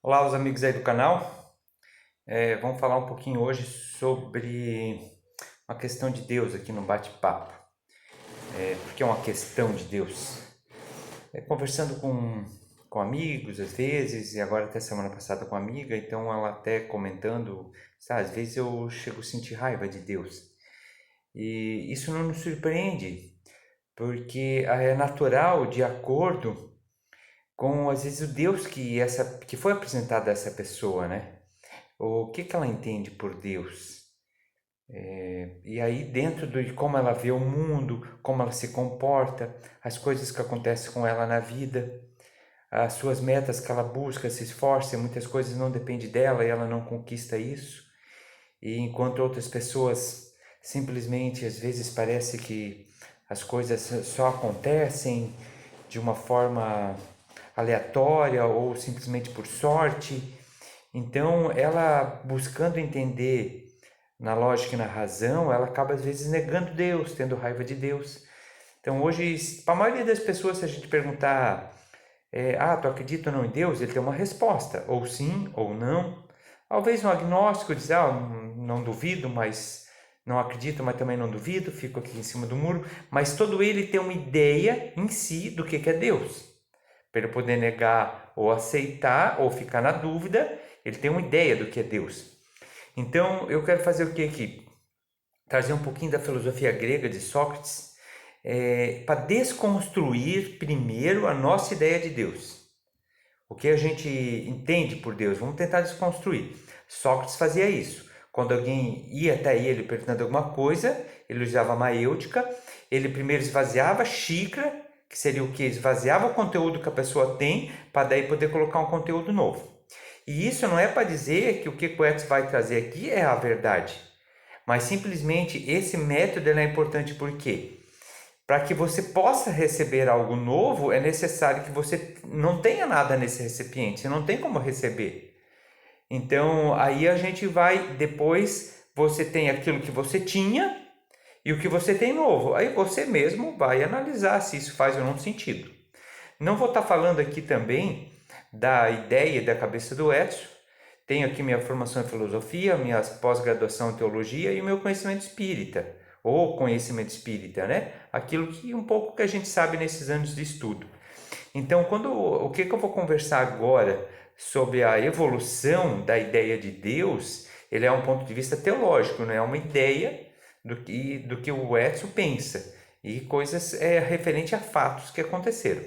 Olá, os amigos aí do canal. Vamos falar um pouquinho hoje sobre uma questão de Deus aqui no bate-papo. Porque é uma questão de Deus. Conversando com amigos, às vezes, e agora até semana passada com uma amiga, então ela até comentando, sabe, às vezes eu chego a sentir raiva de Deus. E isso não nos surpreende, porque é natural, de acordo com, às vezes, o Deus que foi apresentado a essa pessoa, né? O que ela entende por Deus. E aí, dentro de como ela vê o mundo, como ela se comporta, as coisas que acontecem com ela na vida, as suas metas que ela busca, se esforça, e muitas coisas não dependem dela e ela não conquista isso. E enquanto outras pessoas simplesmente, às vezes, parece que as coisas só acontecem de uma forma aleatória ou simplesmente por sorte. Então, ela buscando entender na lógica e na razão, ela acaba às vezes negando Deus, tendo raiva de Deus. Então, hoje, para a maioria das pessoas, se a gente perguntar, tu acredita ou não em Deus? Ele tem uma resposta, ou sim, ou não. Talvez um agnóstico diz, não duvido, mas não acredito, mas também não duvido, fico aqui em cima do muro. Mas todo ele tem uma ideia em si do que é Deus. Para ele poder negar ou aceitar ou ficar na dúvida, ele tem uma ideia do que é Deus. Então, eu quero fazer o que aqui? Trazer um pouquinho da filosofia grega de Sócrates, para desconstruir primeiro a nossa ideia de Deus. O que a gente entende por Deus, vamos tentar desconstruir. Sócrates fazia isso. Quando alguém ia até ele perguntando alguma coisa, ele usava a maêutica, ele primeiro esvaziava a xícara, que seria o que? Esvaziava o conteúdo que a pessoa tem, para daí poder colocar um conteúdo novo. E isso não é para dizer que o que o Edson vai trazer aqui é a verdade, mas simplesmente esse método é importante porque para que você possa receber algo novo é necessário que você não tenha nada nesse recipiente, você não tem como receber. Então aí a gente vai, depois você tem aquilo que você tinha e o que você tem novo. Aí você mesmo vai analisar se isso faz ou não sentido. Não vou estar falando aqui também da ideia da cabeça do Edson. Tenho aqui minha formação em filosofia, minha pós-graduação em teologia e o meu conhecimento espírita, ou conhecimento espírita, né? Aquilo que um pouco que a gente sabe nesses anos de estudo. Então, o que eu vou conversar agora sobre a evolução da ideia de Deus, ele é um ponto de vista teológico, não é uma ideia do que o Edson pensa e coisas referente a fatos que aconteceram.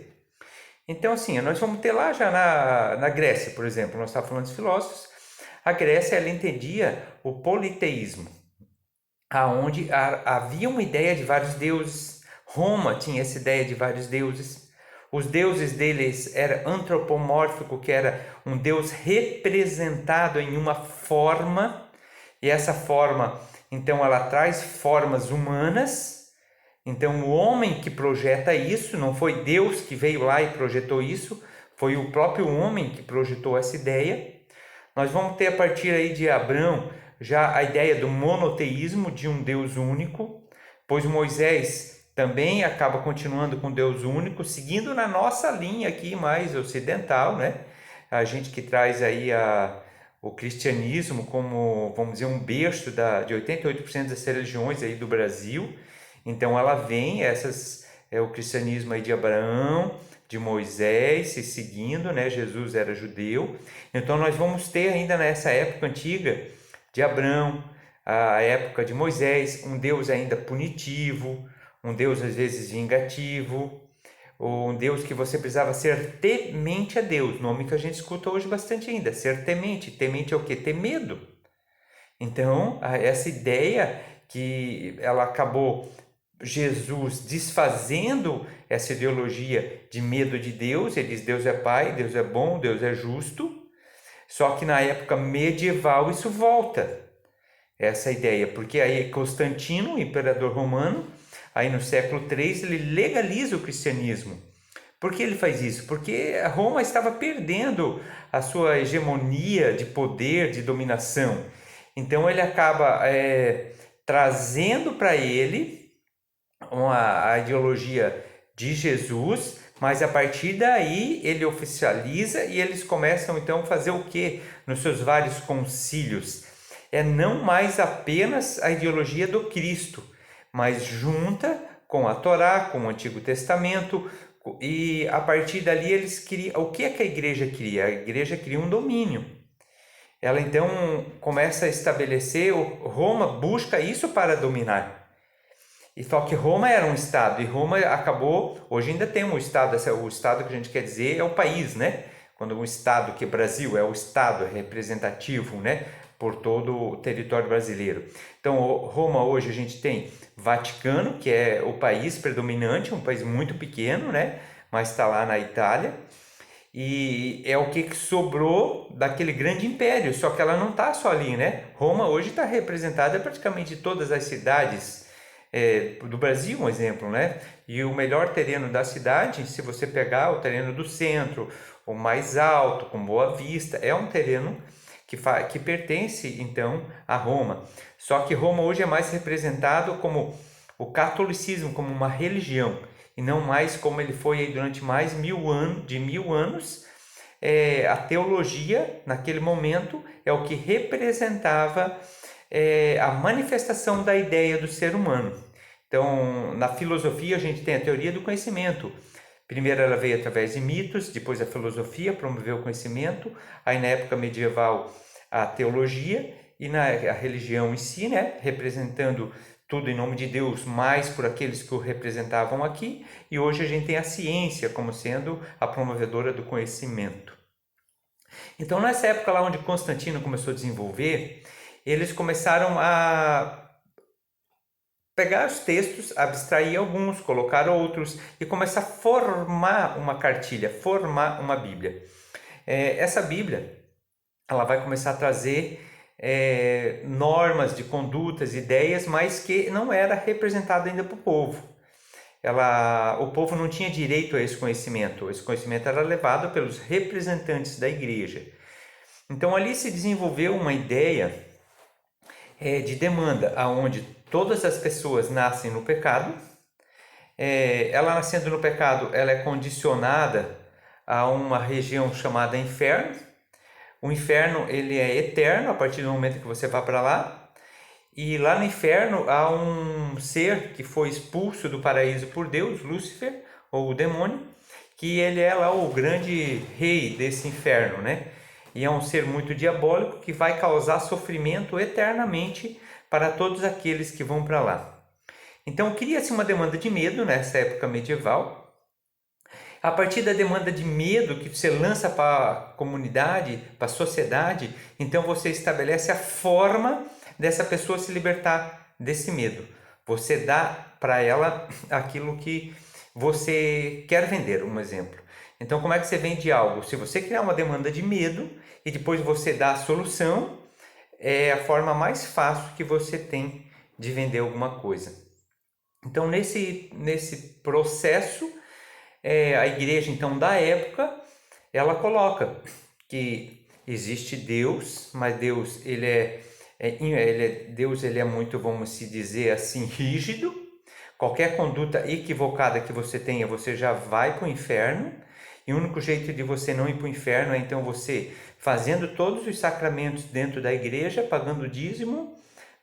Então, assim, nós vamos ter lá já na Grécia, por exemplo, nós estávamos falando de filósofos, a Grécia ela entendia o politeísmo, aonde havia uma ideia de vários deuses. Roma tinha essa ideia de vários deuses. Os deuses deles era antropomórfico, que era um deus representado em uma forma, e essa forma, então, ela traz formas humanas. Então, o homem que projeta isso, não foi Deus que veio lá e projetou isso, foi o próprio homem que projetou essa ideia. Nós vamos ter a partir aí de Abraão já a ideia do monoteísmo, de um Deus único, pois Moisés também acaba continuando com Deus único, seguindo na nossa linha aqui mais ocidental, né? A gente que traz aí o cristianismo como, vamos dizer, um berço de 88% das religiões aí do Brasil. Então ela vem, o cristianismo aí de Abraão, de Moisés, se seguindo, né? Jesus era judeu. Então nós vamos ter ainda nessa época antiga de Abraão, a época de Moisés, um Deus ainda punitivo, um Deus às vezes vingativo, um Deus que você precisava ser temente a Deus, nome que a gente escuta hoje bastante ainda, ser temente. Temente é o quê? Ter medo. Então, essa ideia que ela acabou Jesus desfazendo essa ideologia de medo de Deus, ele diz Deus é Pai, Deus é bom, Deus é justo, só que na época medieval isso volta, essa ideia, porque aí Constantino, o imperador romano, aí no século III, ele legaliza o cristianismo. Por que ele faz isso? Porque Roma estava perdendo a sua hegemonia de poder, de dominação. Então ele acaba trazendo para ele a ideologia de Jesus, Mas a partir daí ele oficializa e eles começam então a fazer o que nos seus vários concílios? É não mais apenas a ideologia do Cristo, mas junta com a Torá, com o Antigo Testamento, e a partir dali eles queriam. O que é que a igreja queria? A igreja queria um domínio. Ela então começa a estabelecer, Roma busca isso para dominar. E só que Roma era um estado, e Roma acabou, hoje ainda tem um estado, o estado que a gente quer dizer é o país, né? Quando um estado, que Brasil é o estado representativo, né? Por todo o território brasileiro. Então, Roma hoje a gente tem Vaticano, que é o país predominante, um país muito pequeno, né? Mas está lá na Itália. E é o que sobrou daquele grande império, só que ela não está só ali, né? Roma hoje está representada em praticamente todas as cidades do Brasil, um exemplo, né? E o melhor terreno da cidade, se você pegar o terreno do centro, o mais alto, com boa vista, é um terreno que pertence então a Roma. Só que Roma hoje é mais representado como o catolicismo, como uma religião, e não mais como ele foi aí durante mais de 1000 anos. A teologia, naquele momento, é o que representava a manifestação da ideia do ser humano. Então, na filosofia, a gente tem a teoria do conhecimento. Primeiro ela veio através de mitos, depois a filosofia promoveu o conhecimento, aí na época medieval a teologia e a religião em si, né, representando tudo em nome de Deus, mais por aqueles que o representavam aqui, e hoje a gente tem a ciência como sendo a promovedora do conhecimento. Então, nessa época lá onde Constantino começou a desenvolver, eles começaram a pegar os textos, abstrair alguns, colocar outros e começar a formar uma cartilha, formar uma Bíblia. Essa Bíblia, ela vai começar a trazer normas de condutas, ideias, mas que não era representada ainda para o povo. O povo não tinha direito a esse conhecimento era levado pelos representantes da igreja. Então ali se desenvolveu uma ideia de demanda, aonde todas as pessoas nascem no pecado. Ela nascendo no pecado, ela é condicionada a uma região chamada inferno. O inferno ele é eterno a partir do momento que você vai para lá. E lá no inferno há um ser que foi expulso do paraíso por Deus, Lúcifer, ou o demônio, que ele é lá o grande rei desse inferno, né? E é um ser muito diabólico que vai causar sofrimento eternamente para todos aqueles que vão para lá. Então cria-se uma demanda de medo nessa época medieval. A partir da demanda de medo que você lança para a comunidade, para a sociedade, então você estabelece a forma dessa pessoa se libertar desse medo. Você dá para ela aquilo que você quer vender, um exemplo. Então, como é que você vende algo? Se você criar uma demanda de medo e depois você dá a solução, é a forma mais fácil que você tem de vender alguma coisa. Então, nesse processo, a igreja então da época, ela coloca que existe Deus, mas Deus Deus ele é muito, vamos se dizer assim, rígido. Qualquer conduta equivocada que você tenha, você já vai para o inferno. E o único jeito de você não ir para o inferno é então você fazendo todos os sacramentos dentro da igreja, pagando o dízimo,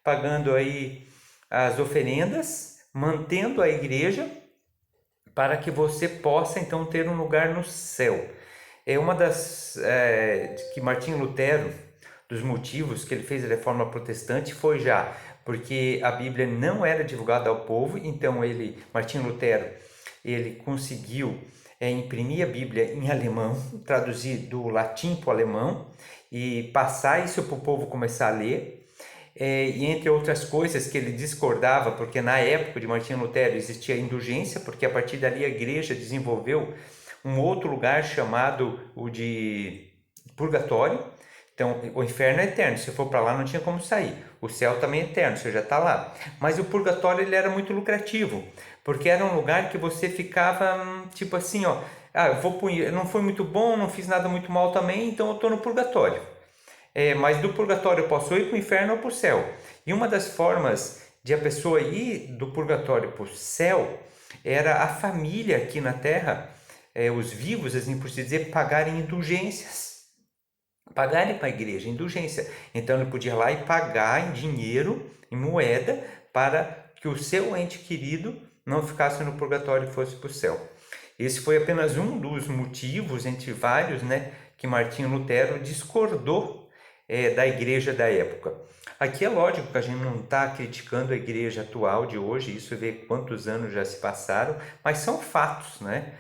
pagando aí as oferendas, mantendo a igreja, para que você possa então ter um lugar no céu. É uma das que Martinho Lutero, dos motivos que ele fez a reforma protestante, foi já porque a Bíblia não era divulgada ao povo, então Martinho Lutero, ele conseguiu imprimir a Bíblia em alemão, traduzir do latim para o alemão e passar isso para o povo começar a ler. E entre outras coisas que ele discordava, porque na época de Martinho Lutero existia indulgência, porque a partir dali a igreja desenvolveu um outro lugar chamado o de purgatório. Então o inferno é eterno, se for para lá não tinha como sair. O céu também é eterno, você já está lá. Mas o purgatório ele era muito lucrativo, porque era um lugar que você ficava tipo assim, ó, não foi muito bom, não fiz nada muito mal também, então eu estou no purgatório. Mas do purgatório eu posso ir para o inferno ou para o céu. E uma das formas de a pessoa ir do purgatório para o céu era a família aqui na Terra os vivos, assim por se dizer, pagarem indulgências. Pagarem para a igreja, indulgência. Então ele podia ir lá e pagar em dinheiro, em moeda, para que o seu ente querido não ficasse no purgatório e fosse para o céu. Esse foi apenas um dos motivos, entre vários, né, que Martinho Lutero discordou da igreja da época. Aqui é lógico que a gente não está criticando a igreja atual de hoje, isso vê quantos anos já se passaram, mas são fatos, né?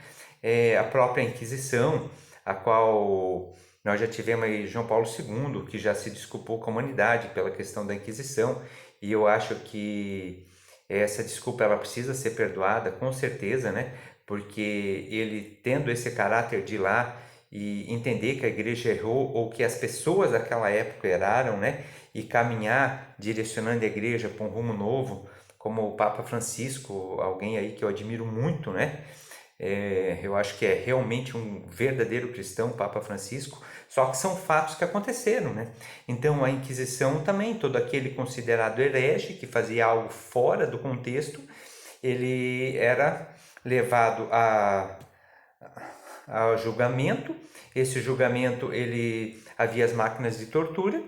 A própria Inquisição, a qual nós já tivemos aí João Paulo II, que já se desculpou com a humanidade pela questão da Inquisição, e eu acho que essa desculpa ela precisa ser perdoada, com certeza, né? Porque ele, tendo esse caráter de ir lá e entender que a igreja errou ou que as pessoas daquela época erraram, né? E caminhar direcionando a igreja para um rumo novo, como o Papa Francisco, alguém aí que eu admiro muito, né? Eu acho que é realmente um verdadeiro cristão, Papa Francisco, só que são fatos que aconteceram, né? Então a Inquisição também, todo aquele considerado herege que fazia algo fora do contexto, ele era levado a julgamento. Esse julgamento, ele havia as máquinas de tortura,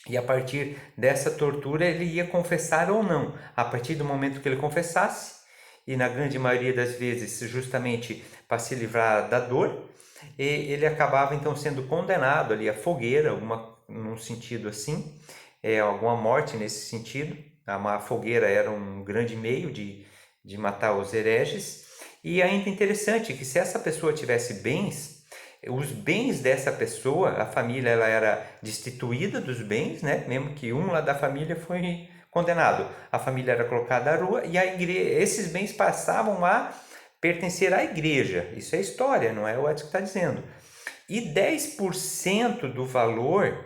e a partir dessa tortura ele ia confessar ou não. A partir do momento que ele confessasse, e na grande maioria das vezes justamente para se livrar da dor, ele acabava então sendo condenado ali à fogueira, num sentido assim, alguma morte nesse sentido. A fogueira era um grande meio de matar os hereges. E ainda interessante que se essa pessoa tivesse bens, os bens dessa pessoa, a família ela era destituída dos bens, né? Mesmo que um lá da família foi condenado, a família era colocada à rua e esses bens passavam a pertencer à igreja. Isso é história, não é o Edson que está dizendo. E 10% do valor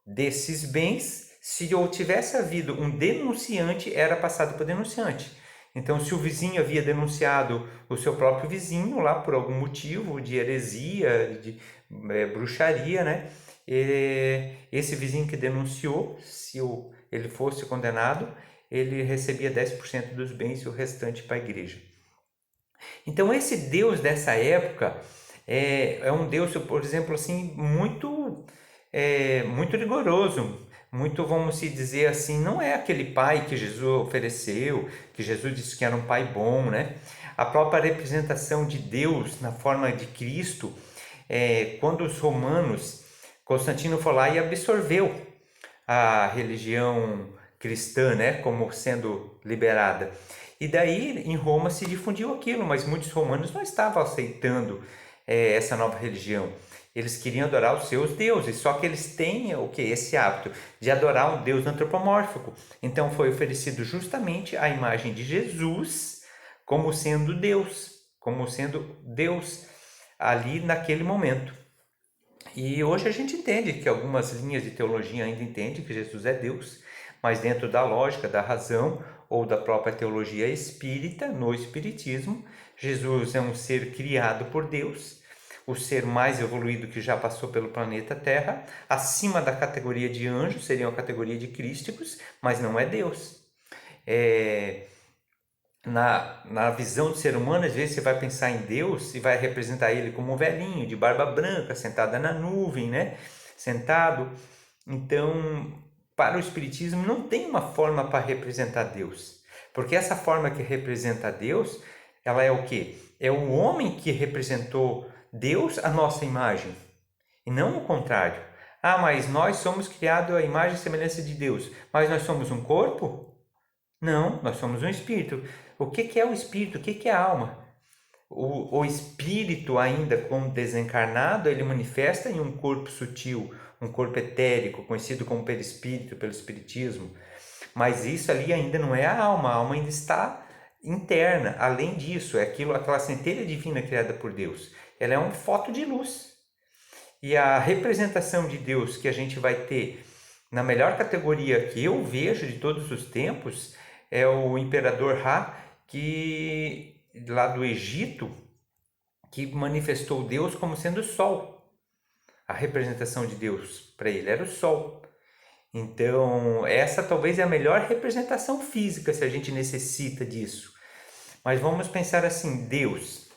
desses bens, se eu tivesse havido um denunciante, era passado para o denunciante. Então, se o vizinho havia denunciado o seu próprio vizinho lá por algum motivo de heresia, de bruxaria, né? Esse vizinho que denunciou, se ele fosse condenado, ele recebia 10% dos bens e o restante para a igreja. Então, esse Deus dessa época é um Deus, por exemplo, assim, muito rigoroso, muito, vamos se dizer assim, não é aquele pai que Jesus ofereceu, que Jesus disse que era um pai bom, né? A própria representação de Deus na forma de Cristo, quando os romanos, Constantino foi lá e absorveu a religião cristã, né, como sendo liberada. E daí em Roma se difundiu aquilo, mas muitos romanos não estavam aceitando essa nova religião. Eles queriam adorar os seus deuses, só que eles têm o que? Esse hábito de adorar um Deus antropomórfico. Então foi oferecido justamente a imagem de Jesus como sendo Deus ali naquele momento. E hoje a gente entende que algumas linhas de teologia ainda entendem que Jesus é Deus, mas dentro da lógica, da razão ou da própria teologia espírita, no espiritismo, Jesus é um ser criado por Deus, o ser mais evoluído que já passou pelo planeta Terra, acima da categoria de anjos, seria uma categoria de crísticos, mas não é Deus. Na visão do ser humano, às vezes você vai pensar em Deus e vai representar ele como um velhinho de barba branca, sentada na nuvem, né? Sentado. Então, para o Espiritismo não tem uma forma para representar Deus, porque essa forma que representa Deus, ela é o quê? É o homem que representou Deus à nossa imagem, e não o contrário. Ah, mas nós somos criados à imagem e semelhança de Deus, mas nós somos um corpo? Não, nós somos um espírito. O que é o espírito? O que é a alma? O espírito, ainda como desencarnado, ele manifesta em um corpo sutil, um corpo etérico, conhecido como perispírito, pelo espiritismo. Mas isso ali ainda não é a alma ainda está interna. Além disso, é aquela centelha divina criada por Deus. Ela é um foto de luz. E a representação de Deus que a gente vai ter na melhor categoria que eu vejo de todos os tempos é o imperador Ra, que lá do Egito, que manifestou Deus como sendo o sol. A representação de Deus para ele era o sol. Então, essa talvez é a melhor representação física, se a gente necessita disso. Mas vamos pensar assim, Deus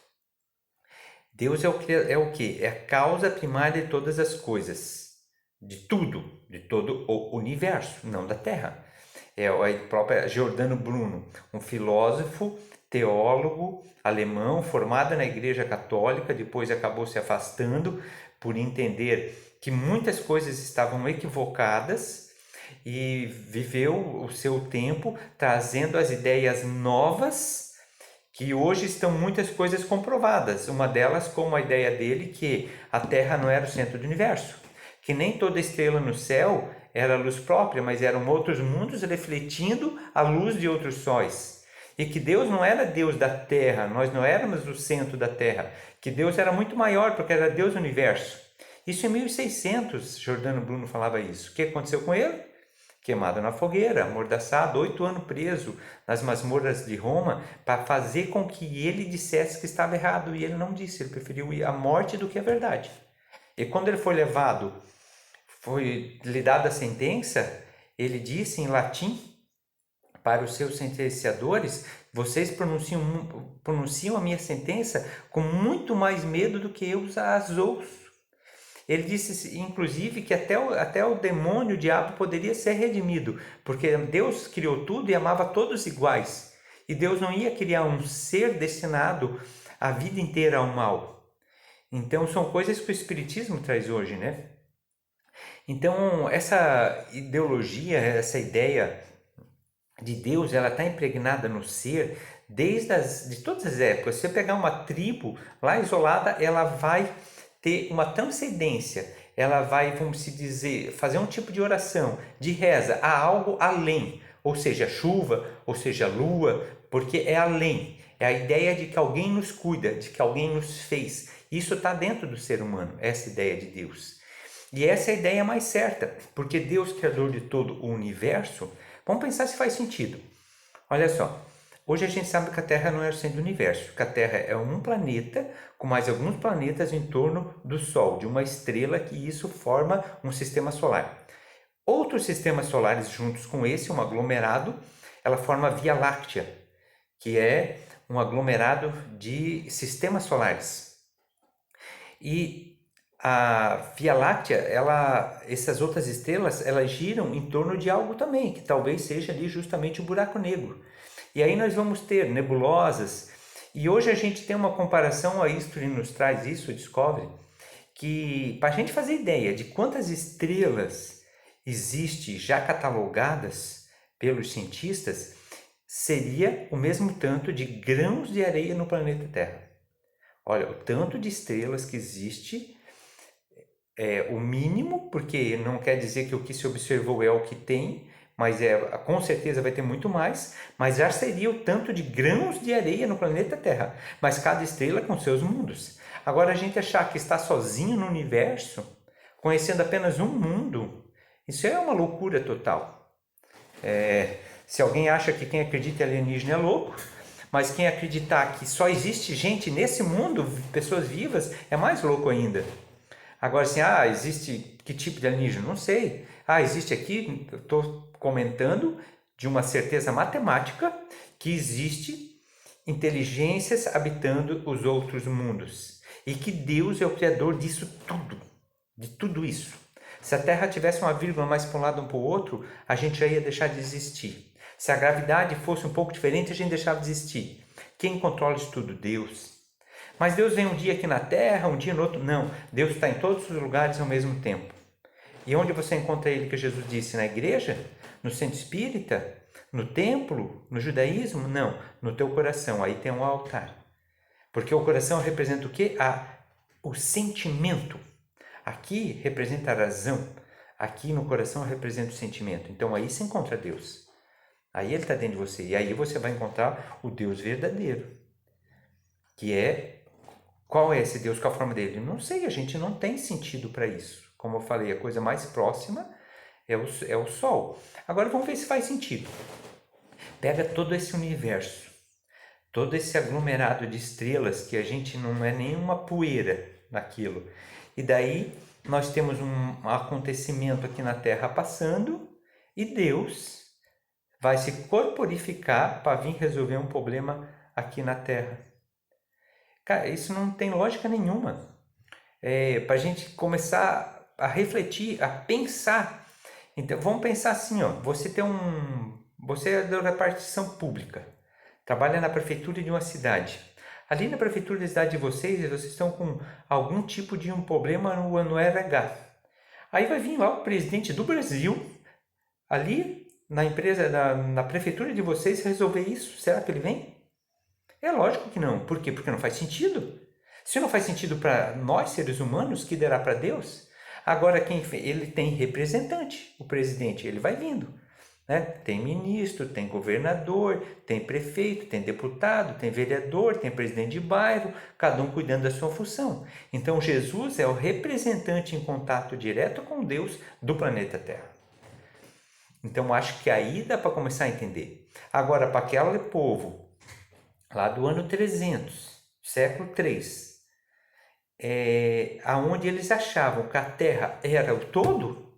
Deus é o quê? É a causa primária de todas as coisas, de tudo, de todo o universo, não da Terra. É o próprio Giordano Bruno, um filósofo, teólogo alemão, formado na Igreja Católica, depois acabou se afastando por entender que muitas coisas estavam equivocadas e viveu o seu tempo trazendo as ideias novas que hoje estão muitas coisas comprovadas. Uma delas como a ideia dele que a Terra não era o centro do universo, que nem toda estrela no céu era luz própria, mas eram outros mundos refletindo a luz de outros sóis. E que Deus não era Deus da Terra, nós não éramos o centro da Terra, que Deus era muito maior porque era Deus do universo. Isso em 1600, Giordano Bruno falava isso. O que aconteceu com ele? Queimado na fogueira, amordaçado, 8 anos preso nas masmorras de Roma para fazer com que ele dissesse que estava errado. E ele não disse, ele preferiu ir à morte do que a verdade. E quando ele foi levado, foi lhe dada a sentença, ele disse em latim para os seus sentenciadores: vocês pronunciam a minha sentença com muito mais medo do que eu as ouço. Ele disse, inclusive, que até o demônio, o diabo, poderia ser redimido, porque Deus criou tudo e amava todos iguais. E Deus não ia criar um ser destinado a vida inteira ao mal. Então, são coisas que o Espiritismo traz hoje, né? Então, essa ideologia, essa ideia de Deus, ela está impregnada no ser de todas as épocas. Se você pegar uma tribo lá isolada, ela vai ter uma transcendência, ela vai, vamos se dizer, fazer um tipo de oração, de reza a algo além, ou seja, chuva, ou seja, lua, porque é além, é a ideia de que alguém nos cuida, de que alguém nos fez. Isso está dentro do ser humano, essa ideia de Deus. E essa é a ideia mais certa, porque Deus, criador de todo o universo, vamos pensar se faz sentido. Olha só, hoje a gente sabe que a Terra não é o centro do universo, que a Terra é um planeta com mais alguns planetas em torno do Sol, de uma estrela, que isso forma um sistema solar. Outros sistemas solares juntos com esse, um aglomerado, ela forma a Via Láctea, que é um aglomerado de sistemas solares. E a Via Láctea, essas outras estrelas, elas giram em torno de algo também, que talvez seja ali justamente o buraco negro. E aí nós vamos ter nebulosas, e hoje a gente tem uma comparação, a History nos traz isso, descobre, que para a gente fazer ideia de quantas estrelas existem já catalogadas pelos cientistas, seria o mesmo tanto de grãos de areia no planeta Terra. Olha, o tanto de estrelas que existe é o mínimo, porque não quer dizer que o que se observou é o que tem, mas com certeza vai ter muito mais, mas já seria o tanto de grãos de areia no planeta Terra, mas cada estrela com seus mundos. Agora, a gente achar que está sozinho no universo, conhecendo apenas um mundo, isso é uma loucura total. Se alguém acha que quem acredita em alienígena é louco, mas quem acreditar que só existe gente nesse mundo, pessoas vivas, é mais louco ainda. Agora, assim, existe que tipo de alienígena? Não sei. Existe aqui, eu estou comentando de uma certeza matemática que existe inteligências habitando os outros mundos. E que Deus é o criador disso tudo, de tudo isso. Se a Terra tivesse uma vírgula mais para um lado ou para o outro, a gente já ia deixar de existir. Se a gravidade fosse um pouco diferente, a gente deixava de existir. Quem controla isso tudo? Deus. Mas Deus vem um dia aqui na Terra, um dia no outro. Não, Deus está em todos os lugares ao mesmo tempo. E onde você encontra Ele, que Jesus disse? Na igreja? No centro espírita? No templo? No judaísmo? Não, no teu coração, aí tem um altar. Porque o coração representa o quê? O sentimento. Aqui representa a razão, aqui no coração representa o sentimento. Então aí se encontra Deus. Aí Ele está dentro de você. E aí você vai encontrar o Deus verdadeiro, que é... Qual é esse Deus? Qual a forma dele? Não sei, a gente não tem sentido para isso. Como eu falei, a coisa mais próxima é o Sol. Agora vamos ver se faz sentido. Pega todo esse universo, todo esse aglomerado de estrelas, que a gente não é nenhuma poeira naquilo. E daí nós temos um acontecimento aqui na Terra passando e Deus vai se corporificar para vir resolver um problema aqui na Terra. Cara, isso não tem lógica nenhuma. Para a gente começar a refletir, a pensar. Então, vamos pensar assim, ó, você é da repartição pública, trabalha na prefeitura de uma cidade. Ali na prefeitura da cidade de vocês estão com algum tipo de um problema no RH. Aí vai vir lá o presidente do Brasil, ali na empresa, na prefeitura de vocês, resolver isso. Será que ele vem? É lógico que não. Por quê? Porque não faz sentido. Se não faz sentido para nós, seres humanos, que dará para Deus? Agora, ele tem representante, o presidente, ele vai vindo. Né? Tem ministro, tem governador, tem prefeito, tem deputado, tem vereador, tem presidente de bairro, cada um cuidando da sua função. Então, Jesus é o representante em contato direto com Deus do planeta Terra. Então, acho que aí dá para começar a entender. Agora, para aquele povo lá do ano 300, século 3, aonde eles achavam que a Terra era o todo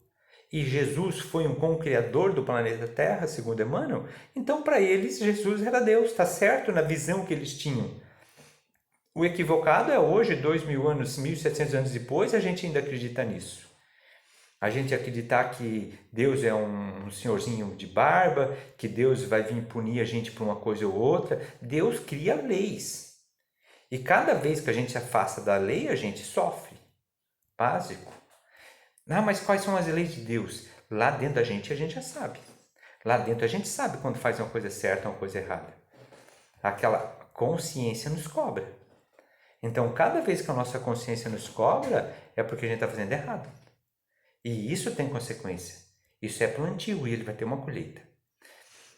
e Jesus foi um co-criador do planeta Terra, segundo Emmanuel, então para eles Jesus era Deus, está certo na visão que eles tinham. O equivocado é hoje, 2000 anos, 1700 anos depois, a gente ainda acredita nisso. A gente acreditar que Deus é um senhorzinho de barba, que Deus vai vir punir a gente por uma coisa ou outra. Deus cria leis. E cada vez que a gente se afasta da lei, a gente sofre. Básico. Ah, mas quais são as leis de Deus? Lá dentro da gente a gente já sabe. Lá dentro a gente sabe quando faz uma coisa certa ou uma coisa errada. Aquela consciência nos cobra. Então, cada vez que a nossa consciência nos cobra, é porque a gente está fazendo errado. E isso tem consequência. Isso é plantio e ele vai ter uma colheita.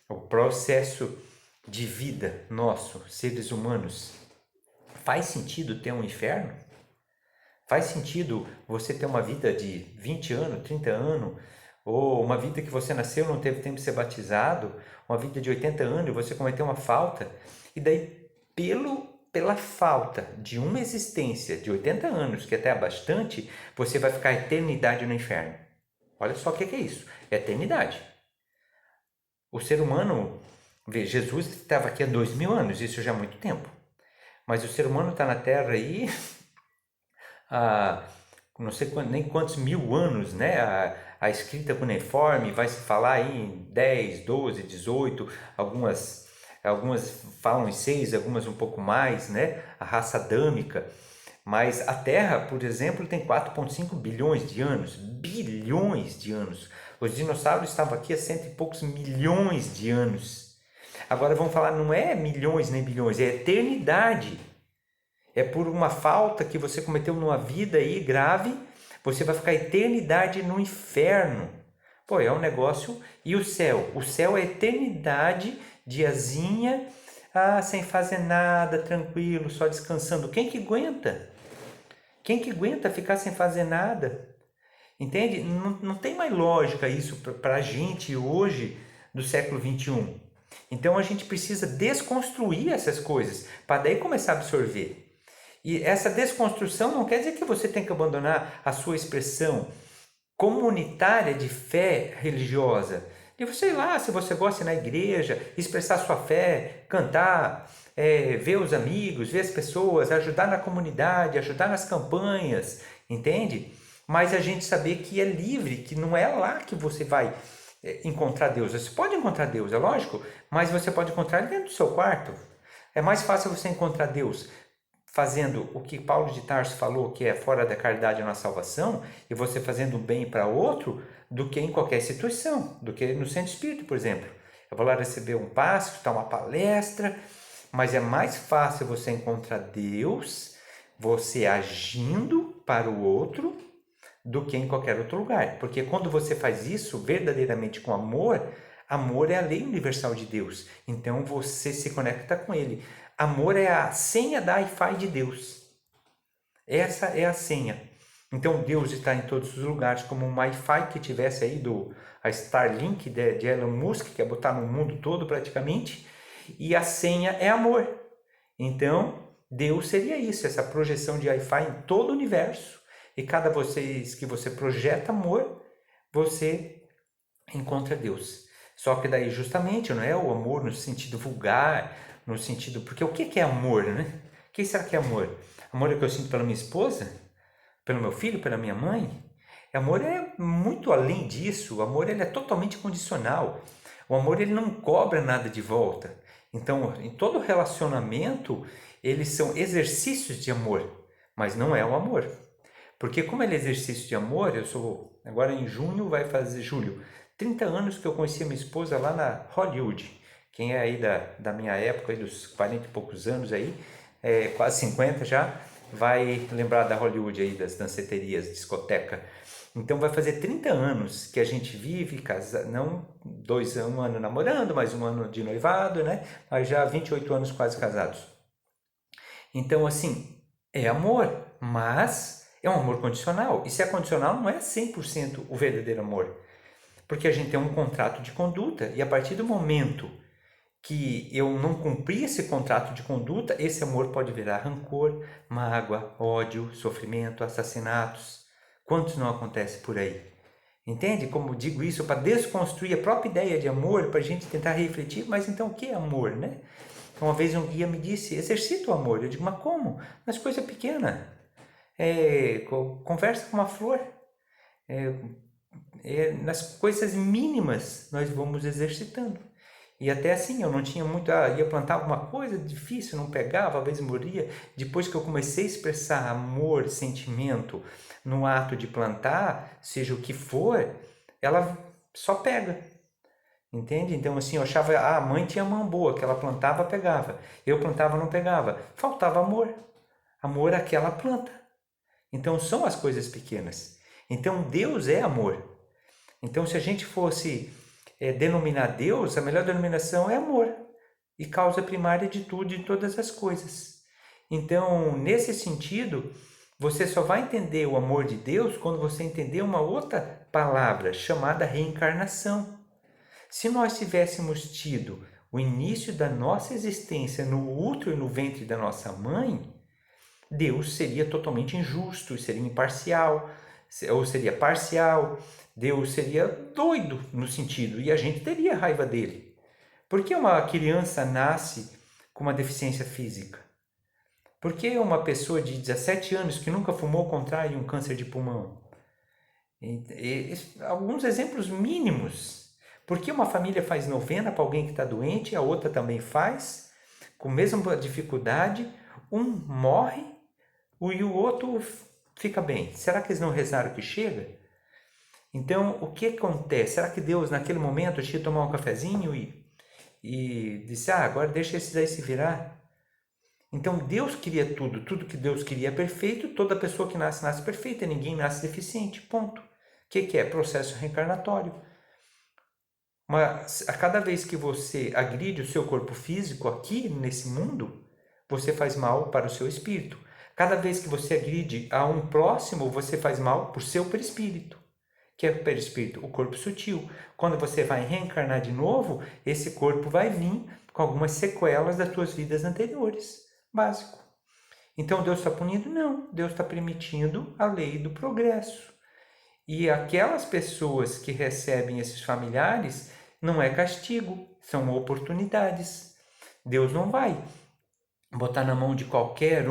O processo de vida nosso, seres humanos, faz sentido ter um inferno? Faz sentido você ter uma vida de 20 anos, 30 anos, ou uma vida que você nasceu, não teve tempo de ser batizado, uma vida de 80 anos e você cometeu uma falta, e daí pela falta de uma existência de 80 anos, que até é bastante, você vai ficar a eternidade no inferno. Olha só o que é isso, é eternidade. O ser humano, Jesus estava aqui há 2000 anos, isso já é muito tempo. Mas o ser humano está na Terra aí há não sei nem quantos mil anos, né? A escrita cuneiforme vai se falar aí em 10, 12, 18, algumas falam em 6, algumas um pouco mais, né? A raça adâmica. Mas a Terra, por exemplo, tem 4,5 bilhões de anos. Bilhões de anos. Os dinossauros estavam aqui há cento e poucos milhões de anos. Agora vamos falar, não é milhões nem bilhões, é eternidade. É por uma falta que você cometeu numa vida aí grave, você vai ficar a eternidade no inferno. Pô, é um negócio. E o céu? O céu é a eternidade, diazinha, sem fazer nada, tranquilo, só descansando. Quem que aguenta? Quem que aguenta ficar sem fazer nada? Entende? Não tem mais lógica isso para a gente hoje, do século 21. Então a gente precisa desconstruir essas coisas, para daí começar a absorver. E essa desconstrução não quer dizer que você tem que abandonar a sua expressão comunitária de fé religiosa. De você ir lá, se você gosta de ir na igreja, expressar sua fé, cantar, ver os amigos, ver as pessoas, ajudar na comunidade, ajudar nas campanhas, entende? Mas a gente saber que é livre, que não é lá que você vai encontrar Deus. Você pode encontrar Deus, é lógico, mas você pode encontrar ele dentro do seu quarto. É mais fácil você encontrar Deus fazendo o que Paulo de Tarso falou, que é fora da caridade na salvação, e você fazendo bem para outro, do que em qualquer situação, do que no centro espírita, por exemplo. Eu vou lá receber um passo, dar uma palestra, mas é mais fácil você encontrar Deus, você agindo para o outro, do que em qualquer outro lugar. Porque quando você faz isso verdadeiramente com amor, amor é a lei universal de Deus. Então você se conecta com Ele. Amor é a senha da Wi-Fi de Deus. Essa é a senha. Então Deus está em todos os lugares, como um Wi-Fi que tivesse aí a Starlink de Elon Musk, que é botar no mundo todo praticamente, e a senha é amor. Então Deus seria isso, essa projeção de Wi-Fi em todo o universo. E cada vez que você projeta amor, você encontra Deus. Só que daí justamente não é o amor no sentido vulgar, no sentido... Porque o que é amor, né? que será que é amor? Amor é o que eu sinto pela minha esposa? Pelo meu filho? Pela minha mãe? Amor é muito além disso. O amor ele é totalmente condicional. O amor ele não cobra nada de volta. Então, em todo relacionamento, eles são exercícios de amor, mas não é o amor. Porque como ele é exercício de amor, eu sou, agora em junho vai fazer, julho, 30 anos que eu conheci a minha esposa lá na Hollywood. Quem é aí da minha época, aí dos 40 e poucos anos aí, quase 50 já, vai lembrar da Hollywood aí, das danceterias, discoteca. Então vai fazer 30 anos que a gente vive, não um ano namorando, mais um ano de noivado, né? Mas já 28 anos quase casados. Então, assim, é amor, mas é um amor condicional. E se é condicional, não é 100% o verdadeiro amor. Porque a gente tem um contrato de conduta e a partir do momento que eu não cumprir esse contrato de conduta, esse amor pode virar rancor, mágoa, ódio, sofrimento, assassinatos. Quantos não acontece por aí? Entende como digo isso? Para desconstruir a própria ideia de amor, para a gente tentar refletir, mas então o que é amor, né? Uma vez um guia me disse, exercita o amor. Eu digo, mas como? Nas coisas pequenas. Conversa com uma flor. Nas coisas mínimas nós vamos exercitando. E até assim, eu não tinha muito, ia plantar alguma coisa difícil, não pegava, às vezes morria. Depois que eu comecei a expressar amor, sentimento no ato de plantar, seja o que for, ela só pega. Entende? Então assim, eu achava, a mãe tinha mão boa, que ela plantava, pegava. Eu plantava, não pegava. Faltava amor. Amor àquela planta. Então são as coisas pequenas. Então Deus é amor. Então se a gente fosse denominar Deus, a melhor denominação é amor. E causa primária de tudo e de todas as coisas. Então, nesse sentido, você só vai entender o amor de Deus quando você entender uma outra palavra chamada reencarnação. Se nós tivéssemos tido o início da nossa existência no útero e no ventre da nossa mãe, Deus seria totalmente injusto, seria imparcial, ou seria parcial. Deus seria doido no sentido, e a gente teria raiva dele. Por que uma criança nasce com uma deficiência física? Por que uma pessoa de 17 anos que nunca fumou contrai um câncer de pulmão? Alguns exemplos mínimos. Por que uma família faz novena para alguém que está doente e a outra também faz, com a mesma dificuldade, um morre e o outro fica bem? Será que eles não rezaram que chega? Então, o que acontece? Será que Deus, naquele momento, tinha que tomar um cafezinho e disse, agora deixa esse daí se virar? Então, Deus queria tudo. Tudo que Deus queria é perfeito. Toda pessoa que nasce, nasce perfeita. Ninguém nasce deficiente. Ponto. O que é? Processo reencarnatório. Mas a cada vez que você agride o seu corpo físico aqui nesse mundo, você faz mal para o seu espírito. Cada vez que você agride a um próximo, você faz mal para o seu perispírito. Que é o perispírito? O corpo sutil. Quando você vai reencarnar de novo, esse corpo vai vir com algumas sequelas das suas vidas anteriores. Básico. Então Deus está punindo? Não. Deus está permitindo a lei do progresso. E aquelas pessoas que recebem esses familiares não é castigo, são oportunidades. Deus não vai botar na mão de qualquer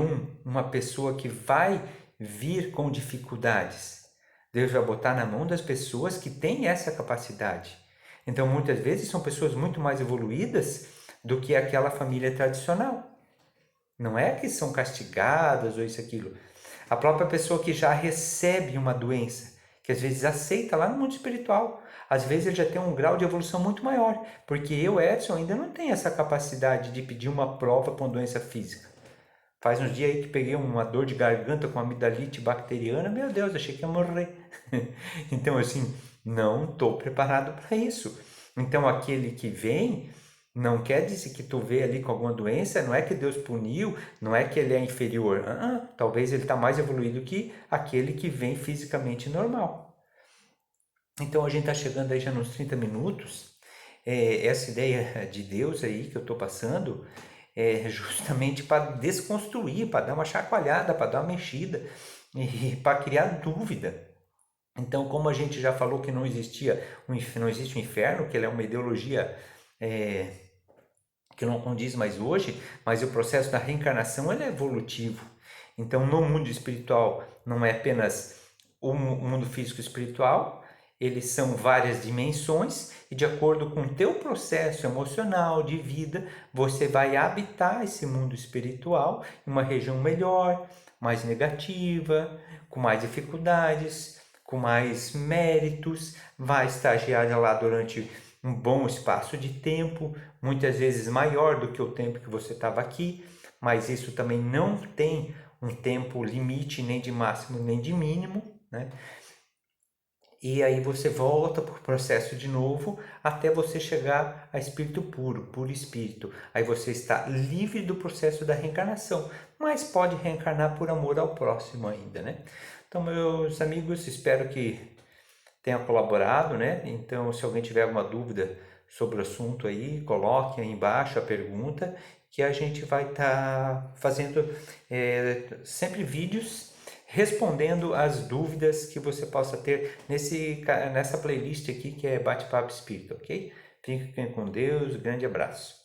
uma pessoa que vai vir com dificuldades. Deus vai botar na mão das pessoas que têm essa capacidade. Então, muitas vezes, são pessoas muito mais evoluídas do que aquela família tradicional. Não é que são castigadas ou isso, aquilo. A própria pessoa que já recebe uma doença, que às vezes aceita lá no mundo espiritual, às vezes ele já tem um grau de evolução muito maior, porque eu, Edson, ainda não tenho essa capacidade de pedir uma prova para uma doença física. Faz uns dias aí que peguei uma dor de garganta com amidalite bacteriana, meu Deus, achei que ia morrer. Então, assim, não estou preparado para isso. Então, aquele que vem, não quer dizer que tu vê ali com alguma doença, não é que Deus puniu, não é que ele é inferior. Talvez ele está mais evoluído que aquele que vem fisicamente normal. Então, a gente está chegando aí já nos 30 minutos. Essa ideia de Deus aí que eu estou passando é justamente para desconstruir, para dar uma chacoalhada, para dar uma mexida e para criar dúvida. Então, como a gente já falou que não existe o inferno, que ele é uma ideologia que não condiz mais hoje, mas o processo da reencarnação ele é evolutivo. Então, no mundo espiritual, não é apenas o mundo físico espiritual, eles são várias dimensões e de acordo com o teu processo emocional de vida, você vai habitar esse mundo espiritual em uma região melhor, mais negativa, com mais dificuldades, com mais méritos, vai estagiar lá durante um bom espaço de tempo, muitas vezes maior do que o tempo que você estava aqui, mas isso também não tem um tempo limite, nem de máximo, nem de mínimo, né? E aí você volta para o processo de novo até você chegar a espírito puro, puro espírito. Aí você está livre do processo da reencarnação, mas pode reencarnar por amor ao próximo ainda, né? Então, meus amigos, espero que tenha colaborado, né? Então, se alguém tiver alguma dúvida sobre o assunto aí, coloque aí embaixo a pergunta, que a gente vai estar fazendo sempre vídeos respondendo as dúvidas que você possa ter nessa playlist aqui que é Bate-Papo Espírita, ok? Fiquem com Deus, grande abraço.